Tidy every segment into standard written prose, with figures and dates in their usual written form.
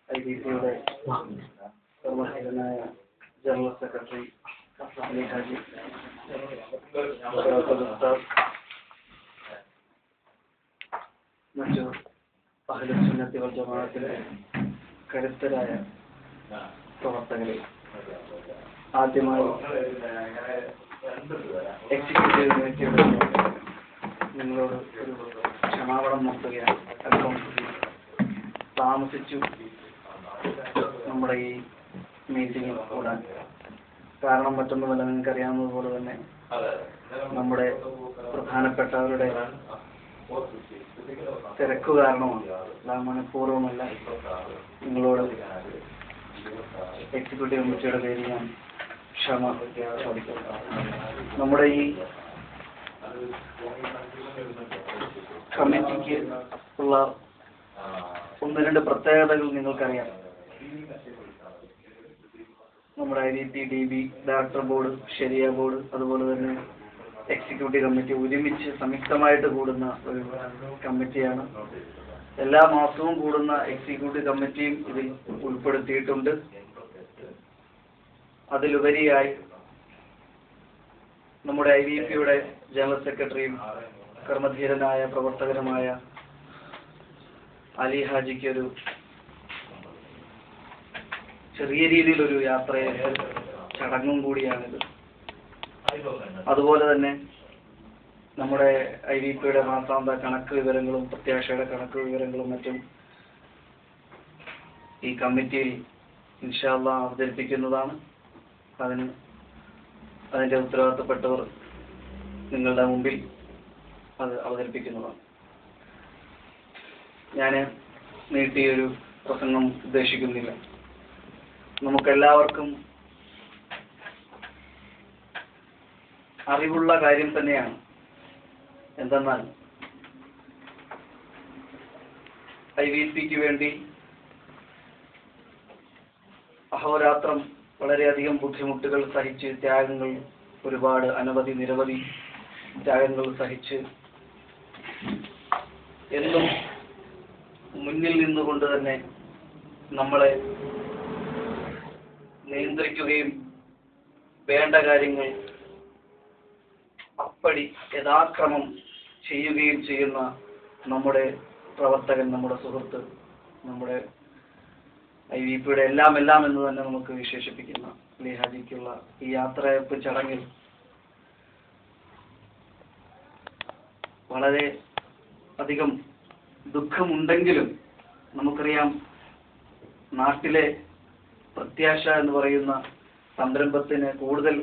IBCയുടെ സർവ്വഹരനായ general secretary Ali Haji, മറ്റു അഹ്ലു സുന്നത്തി വൽ ജമാഅത്തിലെ കരുത്തരായ പ്രവർത്തകരെ, ആദ്യമായി എക്സിക്യൂട്ടീവ് കമ്മിറ്റിയുടെ നിങ്ങളോട് ഒരു ക്ഷമാപണം നടത്തുകയാണ്. അല്പം താമസിച്ചു നമ്മുടെ ഈ മീറ്റിംഗ് കൂടാൻ. കാരണം മറ്റൊന്നുമല്ല, നിങ്ങൾക്കറിയാവുന്നതുപോലെ തന്നെ നമ്മുടെ പ്രധാനപ്പെട്ടവരുടെ തിരക്ക് കാരണമാണ്. മനഃപൂർവ്വമല്ല. നിങ്ങളോട് എക്സിക്യൂട്ടീവ് കമ്മിറ്റിയുടെ പേരിൽ ഞാൻ ക്ഷമ ചോദിക്കുന്നു. നമ്മുടെ ഈ കമ്മിറ്റിക്ക് ഉള്ള ഒന്ന് രണ്ട് പ്രത്യേകതകൾ നിങ്ങൾക്കറിയാം. നമ്മുടെ IDP, DB, ഡയറക്ടർ ബോർഡ്, ശരിയ ബോർഡ്, അതുപോലെ തന്നെ എക്സിക്യൂട്ടീവ് കമ്മിറ്റി ഒരുമിച്ച് സംയുക്തമായിട്ട് കൂടുന്ന ഒരു കമ്മിറ്റിയാണ്. എല്ലാ മാസവും കൂടുന്ന എക്സിക്യൂട്ടീവ് കമ്മിറ്റിയും ഇതിൽ ഉൾപ്പെടുത്തിയിട്ടുണ്ട്. അതിലുപരിയായി നമ്മുടെ IBPയുടെ ജനറൽ സെക്രട്ടറിയും കർമ്മധീരനായ പ്രവർത്തകനുമായ അലി ഹാജിക്ക് ഒരു ചെറിയ രീതിയിലൊരു യാത്രയെ ചടങ്ങും കൂടിയാണിത്. അതുപോലെ തന്നെ നമ്മുടെ IBPയുടെ മാസാന്ത കണക്ക് വിവരങ്ങളും പ്രത്യാശയുടെ കണക്ക് വിവരങ്ങളും മറ്റും ഈ കമ്മിറ്റിയിൽ ഇൻഷാ അല്ലാഹ് അവതരിപ്പിക്കുന്നതാണ്. അതിന്റെ ഉത്തരവാദിത്തപ്പെട്ടവർ നിങ്ങളുടെ മുമ്പിൽ അത് അവതരിപ്പിക്കുന്നതാണ്. ഞാൻ നീട്ടിയൊരു പ്രസംഗം ഉദ്ദേശിക്കുന്നില്ല. നമുക്കെല്ലാവർക്കും അറിവുള്ള കാര്യം തന്നെയാണ്. എന്തെന്നാൽ IBPക്ക് വേണ്ടി അഹോരാത്രം വളരെയധികം ബുദ്ധിമുട്ടുകൾ സഹിച്ച്, ത്യാഗങ്ങൾ ഒരുപാട് നിരവധി ത്യാഗങ്ങൾ സഹിച്ച് എന്നും മുന്നിൽ നിന്നുകൊണ്ട് തന്നെ നമ്മളെ നിയന്ത്രിക്കുകയും വേണ്ട കാര്യങ്ങൾ അപ്പടി യഥാക്രമം ചെയ്യുകയും ചെയ്യുന്ന നമ്മുടെ പ്രവർത്തകൻ, നമ്മുടെ സുഹൃത്ത്, നമ്മുടെ IBPയുടെ എല്ലാം എന്ന് തന്നെ നമുക്ക് വിശേഷിപ്പിക്കുന്ന അലി ഹാജിക്കുള്ള ഈ യാത്രയപ്പ് ചടങ്ങിൽ വളരെ അധികം ദുഃഖമുണ്ടെങ്കിലും നമുക്കറിയാം, നാട്ടിലെ പ്രത്യാശ എന്ന് പറയുന്ന സംരംഭത്തിന് കൂടുതൽ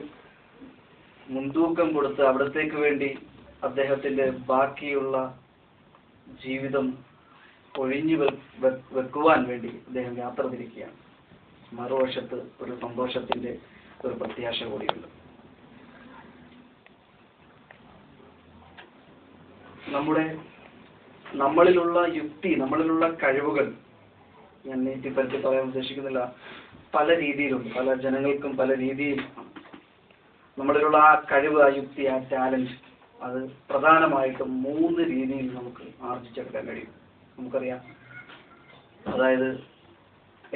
മുൻതൂക്കം കൊടുത്ത് അവിടത്തേക്ക് വേണ്ടി അദ്ദേഹത്തിന്റെ ബാക്കിയുള്ള ജീവിതം ഒഴിഞ്ഞു വെക്കുവാൻ വേണ്ടി അദ്ദേഹം യാത്ര തിരിക്കുകയാണ്. മറുവശത്ത് ഒരു സന്തോഷത്തിന്റെ ഒരു പ്രത്യാശ കൂടിയുണ്ട്. നമ്മളിലുള്ള യുക്തി, നമ്മളിലുള്ള കഴിവുകൾ ഞാൻ നീട്ടിപ്പറ്റി പറയാൻ ഉദ്ദേശിക്കുന്നില്ല. പല രീതിയിലുണ്ട്. പല ജനങ്ങൾക്കും പല രീതിയിൽ നമ്മളിലുള്ള ആ കഴിവ്, ആ യുക്തി, ആ ടാലന്റ്, അത് പ്രധാനമായിട്ടും 3 രീതിയിൽ നമുക്ക് ആർജിച്ചെടുക്കാൻ കഴിയും. നമുക്കറിയാം, അതായത്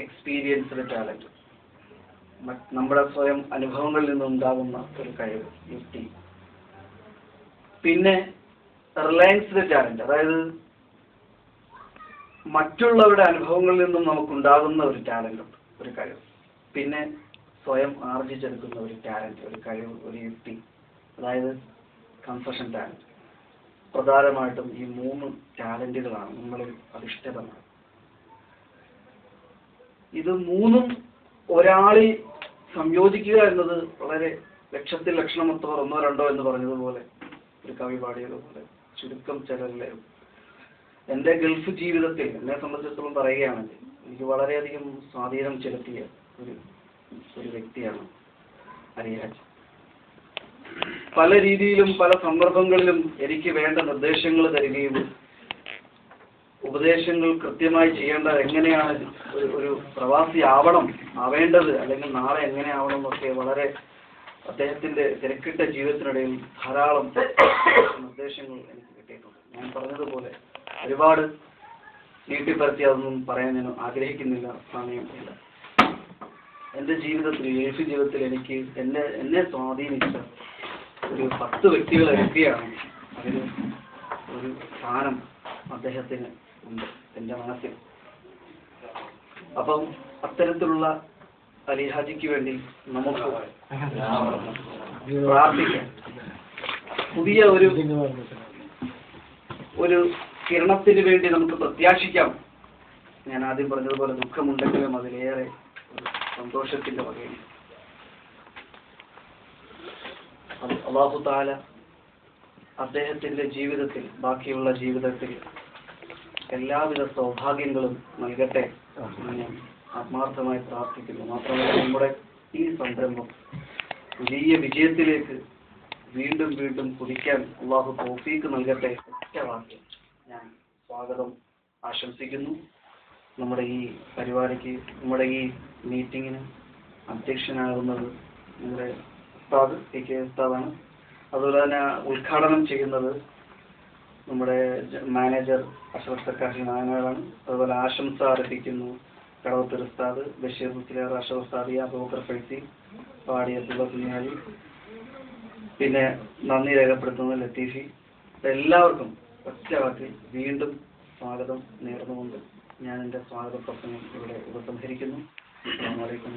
എക്സ്പീരിയൻസ്ഡ് ടാലന്റ്, നമ്മുടെ സ്വയം അനുഭവങ്ങളിൽ നിന്നുണ്ടാകുന്ന ഒരു കഴിവ്, യുക്തി. പിന്നെ റിലയൻസ്ഡ് ടാലന്റ്, അതായത് മറ്റുള്ളവരുടെ അനുഭവങ്ങളിൽ നിന്നും നമുക്കുണ്ടാകുന്ന ഒരു ടാലന്റ് ഉണ്ട്, ഒരു കഴിവ്. പിന്നെ സ്വയം ആർജിച്ചെടുക്കുന്ന ഒരു ടാലന്റ്, ഒരു കഴിവ്, ഒരു യുക്തി, അതായത് കൺസഷൻ ടാലന്റ്. പ്രധാനമായിട്ടും ഈ 3 ടാലന്റുകളാണ് നമ്മളിൽ അധിഷ്ഠിതമാണ്. ഇത് 3ഉം ഒരാളിൽ സംയോജിക്കുക എന്നത് വളരെ ലക്ഷത്തിൽ ലക്ഷണമൊത്തവർ ഒന്നോ രണ്ടോ എന്ന് പറഞ്ഞതുപോലെ, ഒരു കവി പാടിയതുപോലെ ചുരുക്കം ചിലരിലെ. എൻ്റെ ഗൾഫ് ജീവിതത്തിൽ എന്നെ സംബന്ധിച്ചിടത്തോളം പറയുകയാണെങ്കിൽ എനിക്ക് വളരെയധികം സ്വാധീനം ചെലുത്തിയ ഒരു വ്യക്തിയാണ് അലി ഹാജി. പല രീതിയിലും പല സന്ദർഭങ്ങളിലും എനിക്ക് വേണ്ട നിർദ്ദേശങ്ങൾ തരികയും ഉപദേശങ്ങൾ കൃത്യമായി ചെയ്യേണ്ടത് എങ്ങനെയാണ് ഒരു പ്രവാസി ആവേണ്ടത്, അല്ലെങ്കിൽ നാളെ എങ്ങനെ ആവണം എന്നൊക്കെ വളരെ അദ്ദേഹത്തിന്റെ തിരക്കിട്ട ജീവിതത്തിനിടയിൽ ധാരാളം നിർദ്ദേശങ്ങൾ എനിക്ക് കിട്ടിയിട്ടുണ്ട്. ഞാൻ പറഞ്ഞതുപോലെ ഒരുപാട് നീട്ടിപ്പരത്തി അതൊന്നും പറയാൻ ഞാൻ ആഗ്രഹിക്കുന്നില്ല, സമയമില്ല. എൻ്റെ ജീവിതത്തിൽ, എഴുത്ത് ജീവിതത്തിൽ എനിക്ക് എന്നെ സ്വാധീനിച്ച ഒരു 10 വ്യക്തികളെ എടുക്കുകയാണ്. അതിന് ഒരു സ്ഥാനം അദ്ദേഹത്തിന് ഉണ്ട് എൻ്റെ മനസ്സിൽ. അപ്പം അത്തരത്തിലുള്ള അലിഹാജിക്ക് വേണ്ടി നമുക്ക് പ്രാർത്ഥിക്കാം. പുതിയ ഒരു കിരണത്തിന് വേണ്ടി നമുക്ക് പ്രത്യാശിക്കാം. ഞാൻ ആദ്യം പറഞ്ഞതുപോലെ ദുഃഖമുണ്ടെങ്കിലും അതിലേറെ സന്തോഷത്തിന്റെ വകയിൽ അല്ലാഹു തആല അദ്ദേഹത്തിന്റെ ജീവിതത്തിൽ, ബാക്കിയുള്ള ജീവിതത്തിൽ എല്ലാവിധ സൗഭാഗ്യങ്ങളും നൽകട്ടെ എന്ന് ഞാൻ ആത്മാർത്ഥമായി പ്രാർത്ഥിക്കുന്നു. മാത്രമല്ല നമ്മുടെ ഈ സംരംഭം വലിയ വിജയത്തിലേക്ക് വീണ്ടും വീണ്ടും കുതിക്കാൻ അല്ലാഹു തൗഫീഖ് നൽകട്ടെ. ഒറ്റ വാക്യം ഞാൻ സ്വാഗതം ആശംസിക്കുന്നു. നമ്മുടെ ഈ പരിപാടിക്ക്, നമ്മുടെ ഈ മീറ്റിങ്ങിന് അധ്യക്ഷനാകുന്നത് നമ്മുടെ ഉസ്താദ് AK ഉസ്താദാണ്. അതുപോലെ തന്നെ ഉദ്ഘാടനം ചെയ്യുന്നത് നമ്മുടെ മാനേജർ അഷ്റഫ് സക്കാഫി നായനാറാണ്. അതുപോലെ ആശംസ അർപ്പിക്കുന്നു കടവത്തൂർ ഉസ്താദ്, ബഷീർ മുസ്ലിയാർ, അഷ്റഫ് ഉസ്താദ്, അബൂബക്കർ ഫൈസി, പാടിയത്തുള്ള കുഞ്ഞാലി, പിന്നെ നന്ദി രേഖപ്പെടുത്തുന്നത് ലത്തീഫി. എല്ലാവർക്കും ഒറ്റ വാക്കിൽ വീണ്ടും സ്വാഗതം നേർന്നുകൊണ്ട് ഞാൻ എൻ്റെ സ്വാഗത പ്രസംഗം ഇവിടെ ഉപസംഹരിക്കുന്നു. അസ്സലാമു അലൈക്കും.